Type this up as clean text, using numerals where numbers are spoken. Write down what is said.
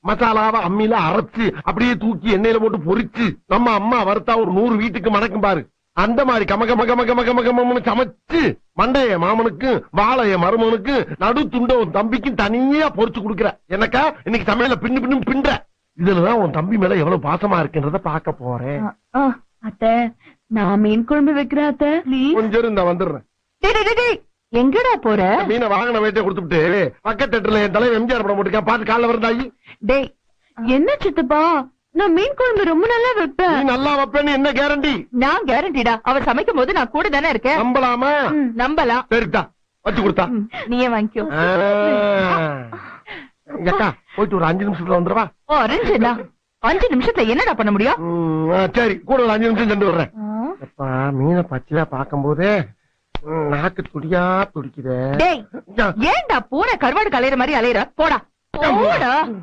மசாலாவை அம்மியில அரைச்சு அப்படியே தூக்கி எண்ணெயில போட்டு பொரிச்சு நம்ம அம்மா வறுத்தா ஒரு 100 வீட்டுக்கு மணக்கும் பாரு. அந்த மாதிரி கமகமகமகமகமகம்னு சமைச்சு மண்டைய மாமனுக்கு வாழைய மருமனுக்கு நடு துண்ட உன் தம்பிக்கும் தனியா பொரிச்சு கொடுக்குற. எனக்கா இன்னைக்கு சமையல பின்னு பின்னு பின்ற. இதுலதான் உன் தம்பி மேல எவ்வளவு பாசமா இருக்குன்றத பாக்க போறேன். அத்தை நான் மீன் குழம்பு வைக்கிறேன் அத்தை. கொஞ்சம் இருந்தா வந்துடுறேன். எங்கடா போற? மீனை வாங்கின வேட்டை கொடுத்துட்டு பக்கத்து தேட்டர்ல என் தலைவர் எம்ஜிஆர் படம் போட்டுருக்கேன், பாத்து காலைல வரந்தாயி. டேய் என்ன சித்தப்பா, நான் மீன் குழம்பு ரொம்ப நல்லா வைப்பேன். நீ நல்லா வைப்பேன்னு என்ன கேரண்டி? நான் கேரண்டிடா, அவர் சமைக்கும் போது நான் கூட தானே இருக்கேன். நம்பலாமா? நம்பலாம். சரிதா வச்சு கொடுத்தா நீயே வாங்கிக்கோ. அக்கா போயிட்டு ஒரு 5 நிமிஷத்துல வந்துருவா. 5 நிமிஷத்துல என்னடா பண்ண முடியும்? சரி கூட ஒரு 5 நிமிஷம் சென்று வர்றேன். மீனை பச்சையா பாக்கும் போதே நாக்கு துடியா துடிக்குதே. ஏன்டா பூனை கருவாடு கலையிற மாதிரி அலையிற? போடா போடா.